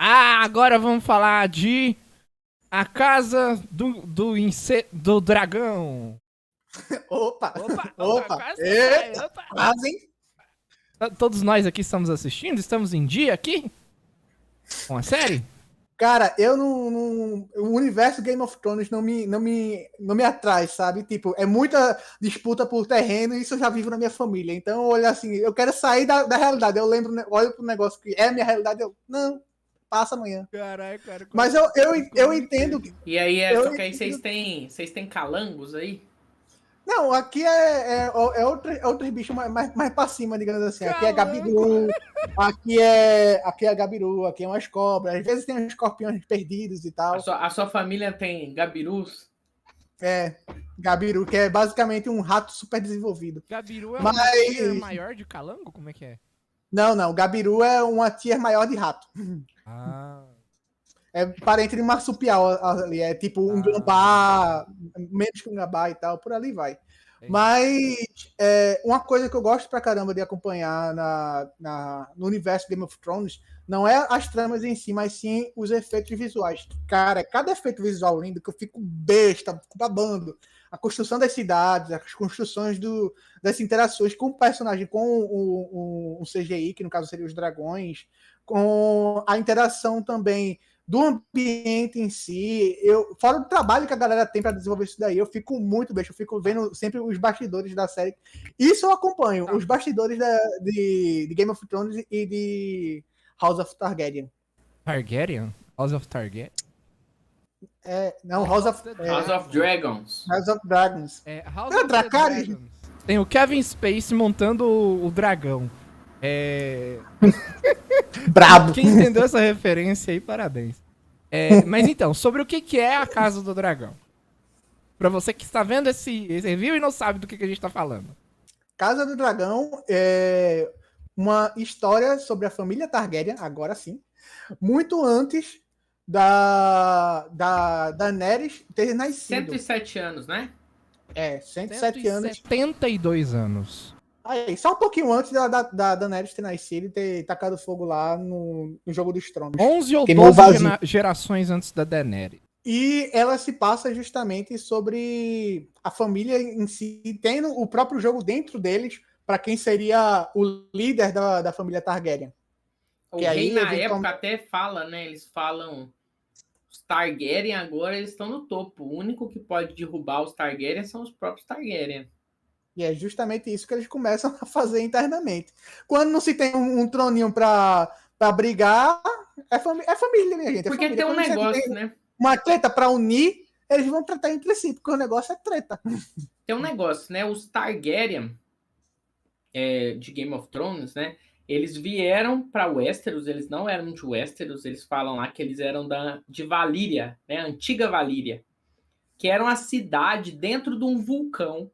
Agora vamos falar de A Casa do Dragão. Opa, Opa, opa, quase que sai, eita, opa. quase, hein? Todos nós aqui estamos assistindo, estamos em dia aqui com a série? Cara, eu não, o universo Game of Thrones não me atrai, sabe? Tipo, é muita disputa por terreno e isso eu já vivo na minha família. Então, olha assim, eu quero sair da realidade. Eu lembro, olho pro negócio que é a minha realidade, não, passa amanhã. Caralho, cara, Mas quase eu, que sai eu, um eu clube entendo, inteiro. E aí, eu só que aí entendo. vocês têm calangos aí? Não, aqui é outro bicho mais pra cima, digamos assim. Aqui é Calango. Gabiru, aqui é Gabiru, aqui é umas cobras. Às vezes tem uns escorpiões perdidos e A tal. sua, a sua família tem gabirus? É, Gabiru, que é basicamente um rato super desenvolvido. Gabiru é Mas, uma tia maior de calango? Como é que é? não, Gabiru é uma tier maior de rato. Ah, É parente de marsupial ali, é tipo um ah, gambá, menos que um gambá e tal, por ali vai. entendi. Mas uma coisa que eu gosto pra caramba de acompanhar no universo Game of Thrones não é as tramas em si, mas sim os efeitos visuais. Cara, cada efeito visual lindo que eu fico besta, fico babando. A construção das cidades, as construções das interações com o personagem, com o CGI, que no caso seria os dragões, com a interação também do ambiente em si, fora do trabalho que a galera tem para desenvolver isso daí, eu fico muito besta, eu fico vendo sempre os bastidores da série. Isso eu acompanho, os bastidores de Game of Thrones e de House of Targaryen. Targaryen? House of Targaryen? Não, House of House of Dragons. Dragons. House Não, of the Dracarys. Dragons. Tem o Kevin Space montando o dragão. Brabo. Quem entendeu essa referência aí, parabéns. Mas então, sobre o que é a Casa do Dragão? Pra você que está vendo esse review e não sabe do que a gente tá falando. Casa do Dragão é uma história sobre a família Targaryen, agora sim, muito antes da Daenerys ter nascido. 107 anos, né? 107 anos. 72 anos. Aí, só um pouquinho antes da Daenerys ter nascido e ter tacado fogo lá no Jogo dos Tronos. 11 ou Queimou 12 gerações antes da Daenerys. E ela se passa justamente sobre a família em si, tendo o próprio jogo dentro deles, para quem seria o líder da família Targaryen. O Que rei aí, na época até fala, né? Eles falam, os Targaryen agora eles estão no topo. O único que pode derrubar os Targaryen são os próprios Targaryen. E é justamente isso que eles começam a fazer internamente. Quando não se tem um troninho para brigar, é família, minha gente. É Porque família. tem um Quando negócio, tem né? uma treta para unir, eles vão tratar entre si, porque o negócio é treta. Tem um negócio, né? Os Targaryen de Game of Thrones, né? Eles vieram para Westeros, eles não eram de Westeros, eles falam lá que eles eram de Valíria, né? Antiga Valíria, que era uma cidade dentro de um vulcão.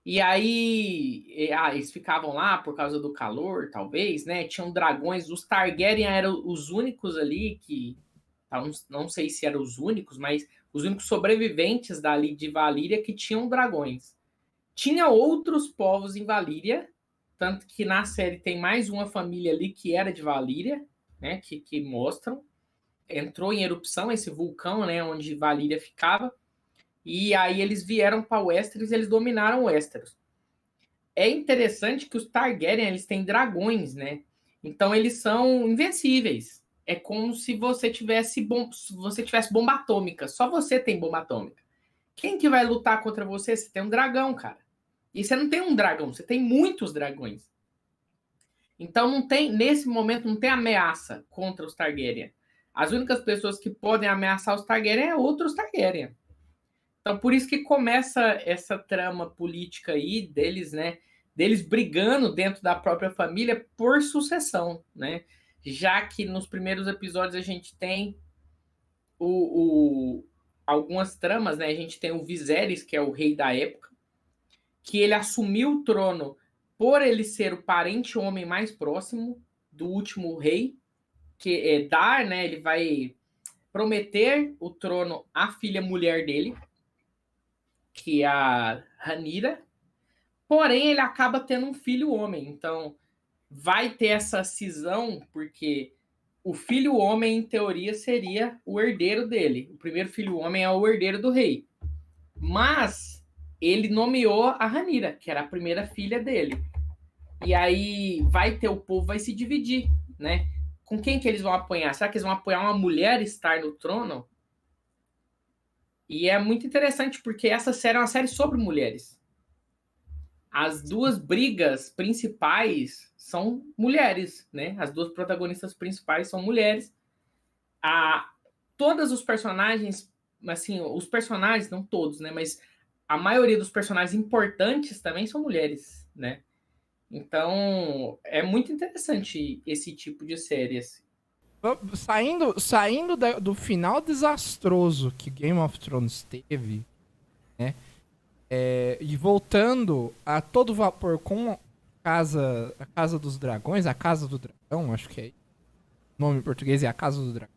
E aí, eles ficavam lá por causa do calor, talvez, né? Tinham dragões. Os Targaryen eram os únicos ali que, não sei se eram os únicos, mas os únicos sobreviventes dali de Valíria que tinham dragões. Tinha outros povos em Valíria, tanto que na série tem mais uma família ali que era de Valíria, né? Que mostram. Entrou em erupção esse vulcão, né? Onde Valíria ficava. E aí eles vieram para Westeros e eles dominaram Westeros. É interessante que os Targaryen eles têm dragões, né? Então eles são invencíveis. É como se você tivesse bomba atômica. Só você tem bomba atômica. Quem que vai lutar contra você? Você tem um dragão, cara. E você não tem um dragão, você tem muitos dragões. Então não tem, nesse momento, não tem ameaça contra os Targaryen. As únicas pessoas que podem ameaçar os Targaryen é outros Targaryen. Então, por isso que começa essa trama política aí deles, né? Deles brigando dentro da própria família por sucessão, né? Já que nos primeiros episódios a gente tem algumas tramas, né? A gente tem o Viserys, que é o rei da época, que ele assumiu o trono por ele ser o parente homem mais próximo do último rei, que é Dar, né? Ele vai prometer o trono à filha mulher dele, que é a Rhaenyra, porém ele acaba tendo um filho homem, então vai ter essa cisão, porque o filho homem, em teoria, seria o herdeiro dele. O primeiro filho homem é o herdeiro do rei. Mas ele nomeou a Rhaenyra, que era a primeira filha dele. E aí o povo vai se dividir, né? Com quem que eles vão apoiar? Será que eles vão apoiar uma mulher estar no trono? E é muito interessante, porque essa série é uma série sobre mulheres. As duas brigas principais são mulheres, né? As duas protagonistas principais são mulheres. Todos os personagens, assim, os personagens, não todos, né? Mas a maioria dos personagens importantes também são mulheres, né? Então, é muito interessante esse tipo de série. Assim. Saindo do final desastroso que Game of Thrones teve, né? E voltando a todo vapor com a Casa dos Dragões, a Casa do Dragão, acho que é. O nome em português é a Casa do Dragão.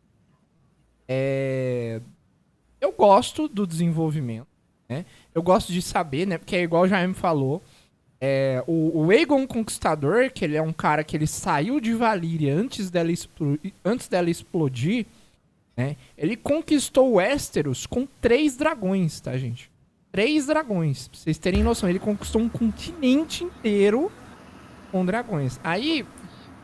Eu gosto do desenvolvimento, né? Eu gosto de saber, né? Porque é igual o Jaime falou. O Aegon Conquistador, que ele é um cara que ele saiu de Valyria antes dela explodir, né? Ele conquistou Westeros com 3 dragões, tá, gente? 3 dragões, pra vocês terem noção. Ele conquistou um continente inteiro com dragões. Aí,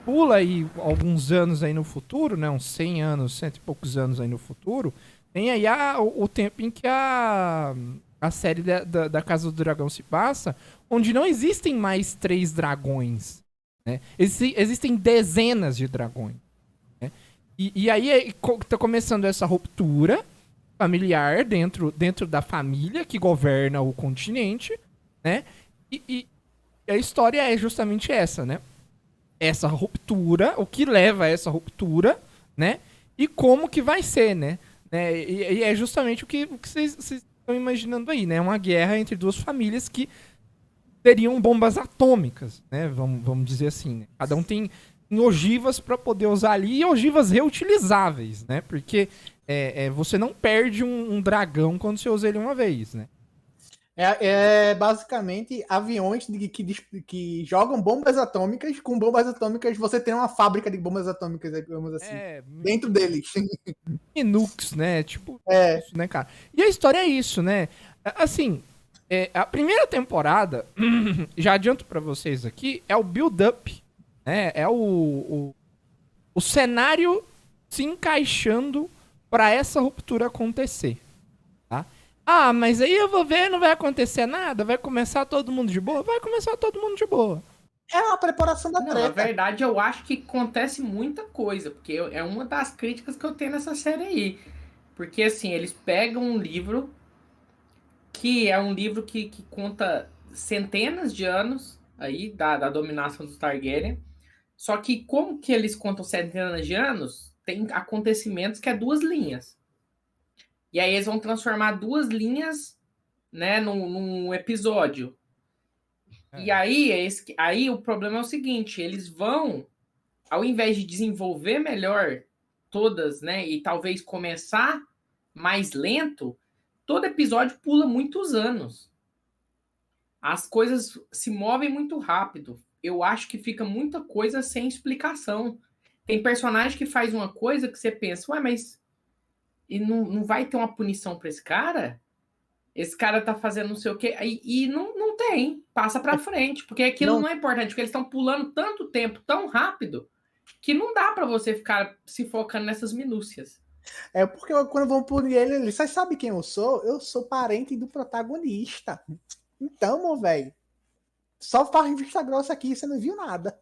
pula aí alguns anos aí no futuro, né? Uns 100 anos, 100 e poucos anos aí no futuro. Tem aí o tempo em que a série da Casa do Dragão se passa, onde não existem mais 3 dragões, né? Existem dezenas de dragões, né? E aí tá começando essa ruptura familiar dentro da família que governa o continente, né? E a história é justamente essa, né? Essa ruptura, o que leva a essa ruptura, né? E como que vai ser, né? E é justamente o que vocês estão imaginando aí, né? Uma guerra entre duas famílias que teriam bombas atômicas, né? Vamos dizer assim, né? Cada um tem ogivas para poder usar ali e ogivas reutilizáveis, né? Porque você não perde um dragão quando você usa ele uma vez, né? Basicamente aviões que jogam bombas atômicas. Com bombas atômicas, você tem uma fábrica de bombas atômicas, digamos assim, dentro deles. Nukes, né? Tipo, isso, né, cara? E a história é isso, né? Assim, a primeira temporada, já adianto pra vocês aqui, é o build-up, né? É o cenário se encaixando pra essa ruptura acontecer, tá? Ah, mas aí eu vou ver, não vai acontecer nada? Vai começar todo mundo de boa? Vai começar todo mundo de boa. É uma preparação da treta. Na verdade, eu acho que acontece muita coisa, porque é uma das críticas que eu tenho nessa série aí. Porque, assim, eles pegam um livro que é um livro que conta centenas de anos aí da dominação dos Targaryen. Só que como que eles contam centenas de anos, tem acontecimentos que é 2 linhas. E aí eles vão transformar 2 linhas, né, num episódio. E aí o problema é o seguinte, eles vão, ao invés de desenvolver melhor todas, né, e talvez começar mais lento, todo episódio pula muitos anos. As coisas se movem muito rápido. Eu acho que fica muita coisa sem explicação. Tem personagem que faz uma coisa que você pensa, ué, mas e não vai ter uma punição para esse cara? Esse cara tá fazendo não sei o quê. E não tem. Passa pra frente. Porque aquilo não é importante. Porque eles estão pulando tanto tempo, tão rápido, que não dá pra você ficar se focando nessas minúcias. Porque quando vão punir ele, vocês sabem quem eu sou? Eu sou parente do protagonista. Então, meu velho, só faz vista grossa aqui, você não viu nada.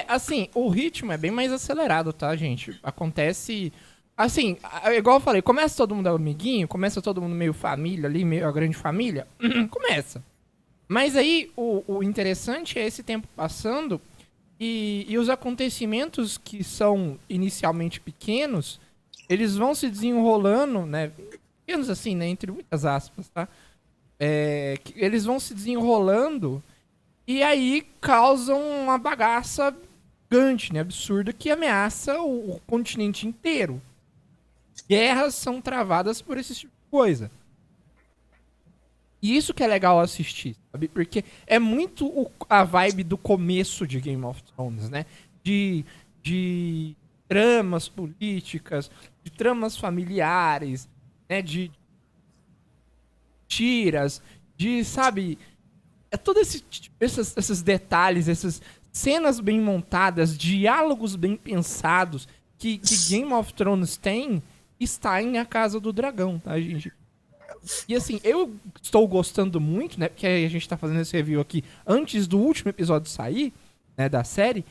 Assim, o ritmo é bem mais acelerado, tá, gente? Acontece... Assim, igual eu falei, começa todo mundo amiguinho, começa todo mundo meio família ali, meio a grande família, começa. Mas aí, o interessante é esse tempo passando e os acontecimentos que são inicialmente pequenos, eles vão se desenrolando, né? Pequenos assim, né? Entre muitas aspas, tá? Eles vão se desenrolando e aí causam uma bagaça gigante, né? Absurda, que ameaça o continente inteiro. Guerras são travadas por esse tipo de coisa. E isso que é legal assistir, sabe? Porque é muito a vibe do começo de Game of Thrones, né? De tramas políticas, de tramas familiares, né? De tiras, de, sabe, todos esses detalhes, essas cenas bem montadas, diálogos bem pensados que Game of Thrones tem, está em A Casa do Dragão, tá, gente? E assim, eu estou gostando muito, né? Porque a gente tá fazendo esse review aqui antes do último episódio sair, né, da série.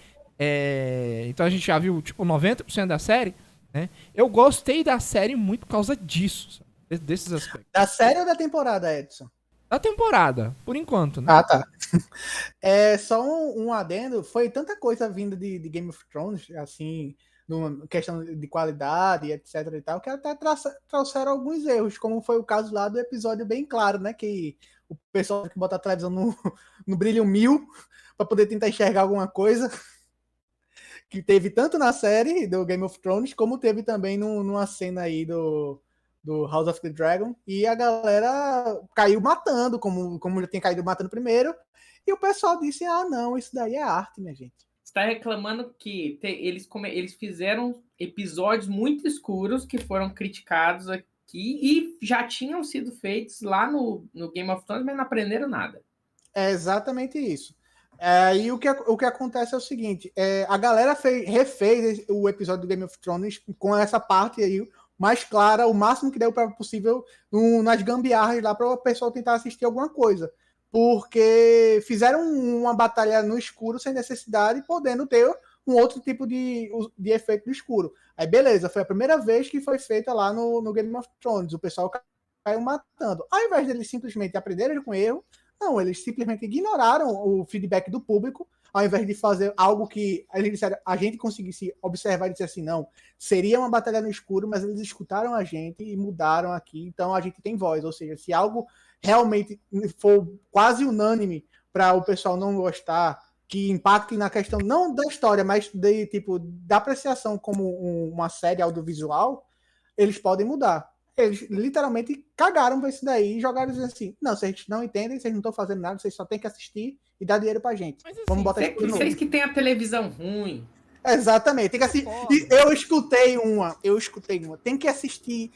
Então a gente já viu, tipo, 90% da série, né? Eu gostei da série muito por causa disso, sabe? Desses aspectos. Da série ou da temporada, Edson? Da temporada, por enquanto, né? Ah, tá. Só um adendo, foi tanta coisa vinda de Game of Thrones, assim, numa questão de qualidade, etc e tal, que até trouxeram alguns erros, como foi o caso lá do episódio bem claro, né, que o pessoal tem que botar a televisão no brilho 1000 para poder tentar enxergar alguma coisa, que teve tanto na série do Game of Thrones, como teve também numa cena aí do House of the Dragon, e a galera caiu matando, como já tinha caído matando primeiro, e o pessoal disse, não, isso daí é arte, minha gente. Você está reclamando que eles fizeram episódios muito escuros que foram criticados aqui e já tinham sido feitos lá no Game of Thrones, mas não aprenderam nada. É exatamente isso. E o que acontece é o seguinte, a galera refez o episódio do Game of Thrones com essa parte aí, mais clara, o máximo que deu para possível nas gambiarras lá para o pessoal tentar assistir alguma coisa. Porque fizeram uma batalha no escuro sem necessidade, podendo ter um outro tipo de efeito no escuro. Aí beleza, foi a primeira vez que foi feita lá no Game of Thrones, o pessoal caiu matando. Ao invés deles simplesmente aprenderem com erro, não, eles simplesmente ignoraram o feedback do público, ao invés de fazer algo que a gente conseguisse observar e dizer assim, não, seria uma batalha no escuro, mas eles escutaram a gente e mudaram aqui, então a gente tem voz. Ou seja, se algo realmente for quase unânime para o pessoal não gostar, que impacte na questão não da história, mas da apreciação como uma série audiovisual, eles podem mudar. Eles literalmente cagaram pra isso daí e jogaram assim, não, vocês não entendem, vocês não estão fazendo nada, vocês só tem que assistir e dar dinheiro pra gente. Mas, assim, vamos botar isso tudo vocês que tem a televisão ruim. Exatamente, tem que assistir. Eu escutei uma. Tem que assistir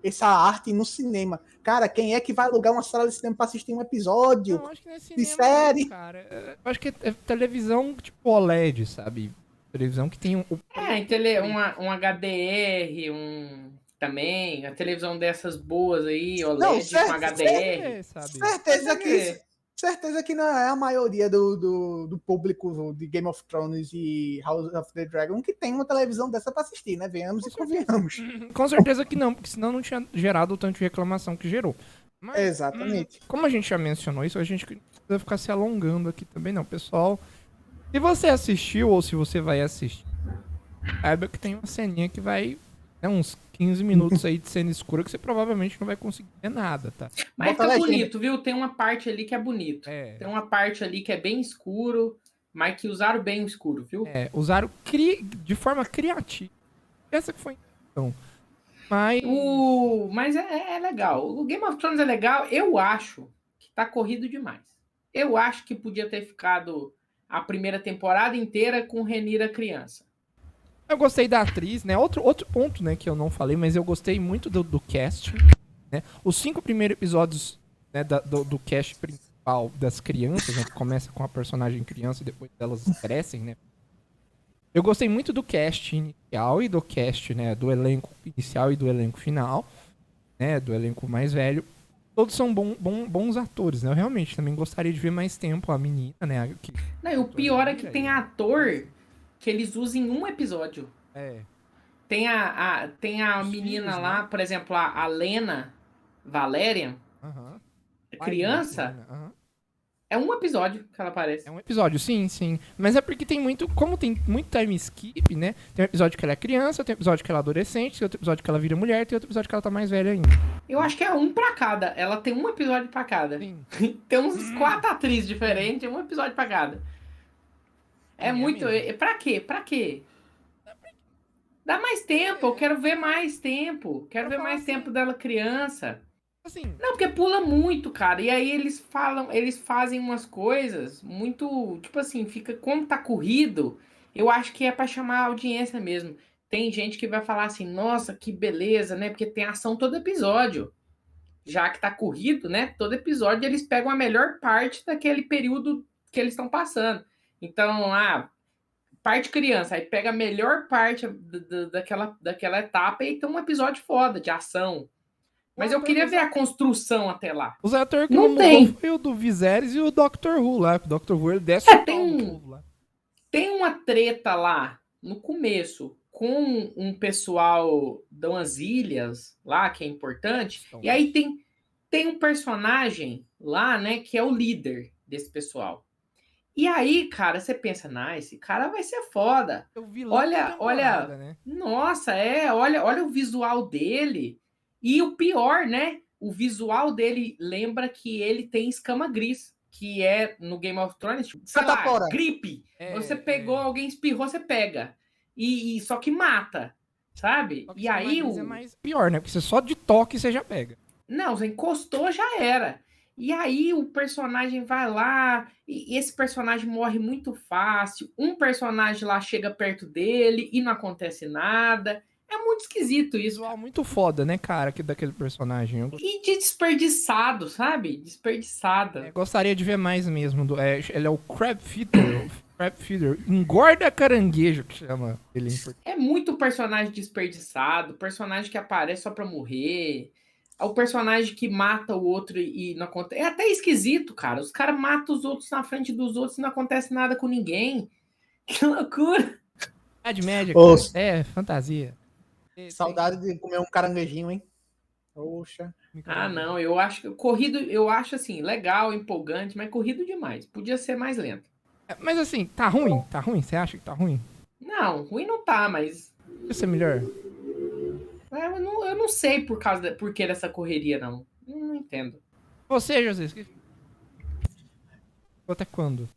essa arte no cinema. Cara, quem é que vai alugar uma sala de cinema pra assistir um episódio Não, acho que não é cinema, de série? não, cara. Eu acho que é televisão tipo OLED, sabe? Televisão que tem um HDR, também, a televisão dessas boas aí, OLED com HDR. Certeza que não é a maioria do público de Game of Thrones e House of the Dragon que tem uma televisão dessa pra assistir, né? Venhamos e convenhamos. Com certeza que não, porque senão não tinha gerado o tanto de reclamação que gerou. Mas, exatamente. Como a gente já mencionou isso, a gente não precisa ficar se alongando aqui também não, pessoal. Se você assistiu ou se você vai assistir, saiba que tem uma ceninha que vai... uns 15 minutos aí de cena escura que você provavelmente não vai conseguir ver nada, tá? Mas tá bonito, viu? Tem uma parte ali que é bonito. Tem uma parte ali que é bem escuro, mas que usaram bem o escuro, viu? Usaram de forma criativa. Essa que foi a intenção. Mas é legal. O Game of Thrones é legal. Eu acho que tá corrido demais. Eu acho que podia ter ficado a primeira temporada inteira com Rhaenyra criança. Eu gostei da atriz, né? Outro ponto, né, que eu não falei, mas eu gostei muito do cast, né? Os 5 primeiros episódios, né, do cast principal das crianças, né, que começa com a personagem criança e depois elas crescem, né? Eu gostei muito do cast inicial e do cast, né, do elenco inicial e do elenco final, né, do elenco mais velho. Todos são bons atores, né? Eu realmente também gostaria de ver mais tempo a menina, né? Não, e o pior é que tem ator que eles usam em um episódio. Tem a menina filhos, lá, né? Por exemplo, a Lena Valerian, criança, é um episódio que ela aparece. É um episódio, sim. Mas é porque tem muito... Como tem muito time skip, né? Tem um episódio que ela é criança, tem um episódio que ela é adolescente, tem outro episódio que ela vira mulher, tem outro episódio que ela tá mais velha ainda. Eu acho que é um pra cada. Ela tem um episódio pra cada. Sim. Tem uns 4 atrizes diferentes, um episódio pra cada. É muito... Pra quê? Dá mais tempo, eu quero ver mais tempo. Quero ver mais tempo dela criança. Assim. Não, porque pula muito, cara. E aí eles fazem umas coisas muito... Tipo assim, fica... Como tá corrido, Eu acho que é para chamar a audiência mesmo. Tem gente que vai falar assim, nossa, que beleza, né? Porque tem ação todo episódio. Já que tá corrido, né? Todo episódio eles pegam a melhor parte daquele período que eles estão passando. Então, parte criança, aí pega a melhor parte daquela etapa e tem um episódio foda de ação. Mas eu queria ver a construção até lá. Os atores que Não não tem. mudou foi o do Viserys e o Doctor Who lá. O Doctor Who ele desce o pau no povo lá. Tem uma treta lá no começo com um pessoal de umas ilhas lá que é importante. E aí tem um personagem lá, né, que é o líder desse pessoal. E aí, cara, você pensa, esse cara vai ser foda. Olha, né? Nossa, olha o visual dele. E o pior, né? O visual dele lembra que ele tem escama gris, que é no Game of Thrones, sei lá, gripe. Você pegou, alguém espirrou, você pega. E só que mata, sabe? E aí é mais pior, né? Porque você só de toque você já pega. Não, você encostou, já era. E aí o personagem vai lá, e esse personagem morre muito fácil. Um personagem lá chega perto dele e não acontece nada. É muito esquisito isso. Visual muito foda, né, cara, daquele personagem. E de desperdiçado, sabe? Desperdiçada. Gostaria de ver mais mesmo. Ele é o Crab Feeder. Crab Feeder. Engorda caranguejo, que chama ele. É muito personagem desperdiçado, personagem que aparece só pra morrer. O personagem que mata o outro e não acontece. É até esquisito, cara. Os caras matam os outros na frente dos outros e não acontece nada com ninguém. Que loucura. Idade média, cara. Fantasia. Saudade de comer um caranguejinho, hein? Poxa. Não. Eu acho assim, legal, empolgante, mas corrido demais. Podia ser mais lento. Mas assim, tá ruim? Tá ruim? Você acha que tá ruim? Não, ruim não tá, mas... Podia ser melhor? Eu não sei por que dessa correria, não. Não entendo. Você, José? Até quando?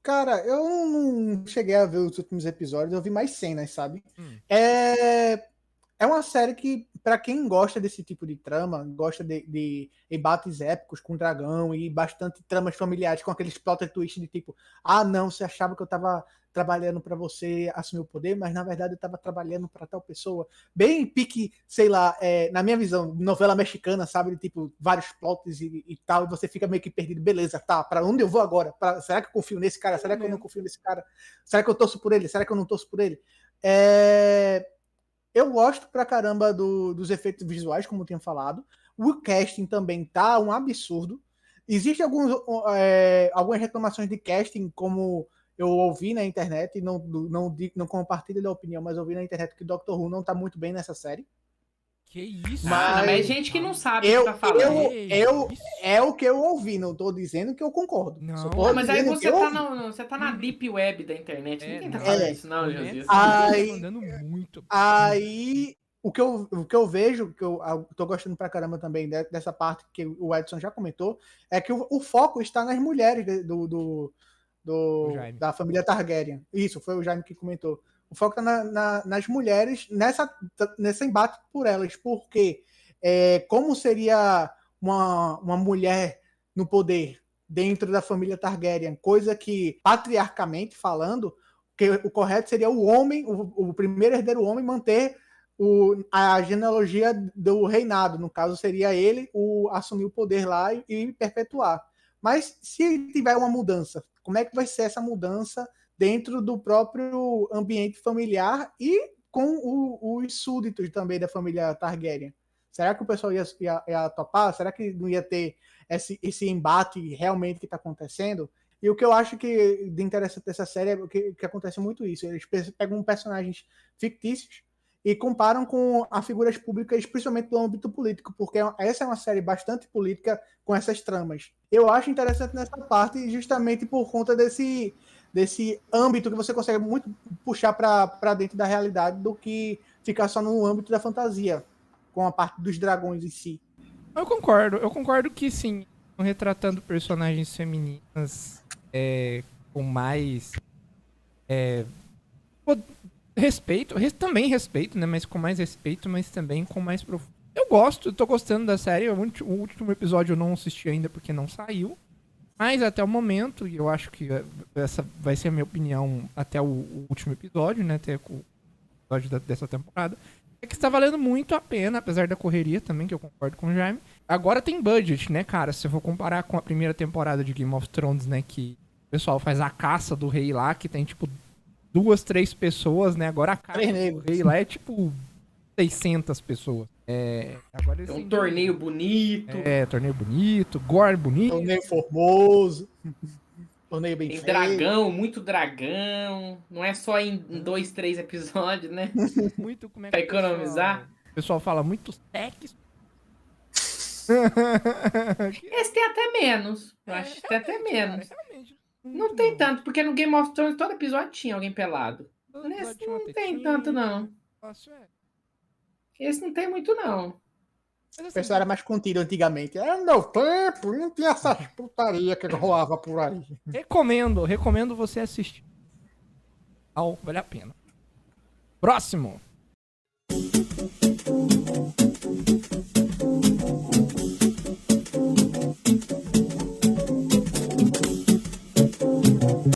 Cara, eu não cheguei a ver os últimos episódios, eu vi mais cenas, sabe? É uma série que, pra quem gosta desse tipo de trama, gosta de embates épicos com dragão e bastante tramas familiares com aqueles plot twist de tipo, não, você achava que eu tava trabalhando pra você assumir o poder, mas na verdade eu tava trabalhando pra tal pessoa. Bem pique, sei lá, na minha visão, novela mexicana, sabe? De tipo, vários plots e tal, e você fica meio que perdido. Beleza, tá, pra onde eu vou agora? Será que eu confio nesse cara? Será que eu não confio nesse cara? Será que eu torço por ele? Será que eu não torço por ele? Eu gosto pra caramba dos efeitos visuais, como eu tinha falado. O casting também tá um absurdo. Existem algumas reclamações de casting, como eu ouvi na internet, e não compartilho da opinião, mas ouvi na internet que o Doctor Who não tá muito bem nessa série. Que isso? Mas é gente que não sabe o que tá falando. É o que eu ouvi, não tô dizendo que eu concordo. Não, mas aí você tá na deep web da internet. Ninguém tá falando isso, não, Josias. Aí, o que eu vejo, que eu tô gostando pra caramba também dessa parte que o Edson já comentou, é que o foco está nas mulheres da família Targaryen. Isso, foi o Jaime que comentou. O foco está nas mulheres, nesse embate por elas, porque como seria uma mulher no poder dentro da família Targaryen, coisa que, patriarcalmente falando, que o correto seria o homem, o primeiro herdeiro homem, manter a genealogia do reinado. No caso, seria ele assumir o poder lá e perpetuar. Mas se tiver uma mudança, como é que vai ser essa mudança dentro do próprio ambiente familiar e com os súditos também da família Targaryen? Será que o pessoal ia topar? Será que não ia ter esse embate realmente que está acontecendo? E o que eu acho que de interessante dessa série é que acontece muito isso. Eles pegam personagens fictícios e comparam com as figuras públicas, principalmente do âmbito político, porque essa é uma série bastante política com essas tramas. Eu acho interessante nessa parte justamente por conta desse âmbito que você consegue muito puxar para dentro da realidade do que ficar só no âmbito da fantasia, com a parte dos dragões em si. Eu concordo que sim, retratando personagens femininas com mais também respeito, né, mas com mais respeito, mas também com mais profundo. Eu tô gostando da série. O último episódio eu não assisti ainda porque não saiu. Mas até o momento, e eu acho que essa vai ser a minha opinião até o último episódio, né? Até o episódio dessa temporada. É que está valendo muito a pena, apesar da correria também, que eu concordo com o Jaime. Agora tem budget, né, cara? Se eu for comparar com a primeira temporada de Game of Thrones, né? Que o pessoal faz a caça do rei lá, que tem, tipo, 2, 3 pessoas, né? Agora a caça do rei lá é, tipo, 600 pessoas. Agora eles É um têm torneio bonito. torneio bonito, gore bonito. Torneio formoso. Torneio bem Tem feito. dragão, muito dragão. Não é só em 2, 3 episódios, né? Muito, como é Pra que economizar. O pessoal fala muito sexo. Esse tem até menos. Eu acho que tem até menos. Cara, realmente, Não tem tanto, porque no Game of Thrones todo episódio tinha alguém pelado. Nesse não tem tanto, não. Esse não tem muito, não. Mas, O assim, pessoal era mais contido antigamente. É no meu tempo, não tinha essas putaria que rolava por aí. recomendo você assistir. Vale a pena. Próximo.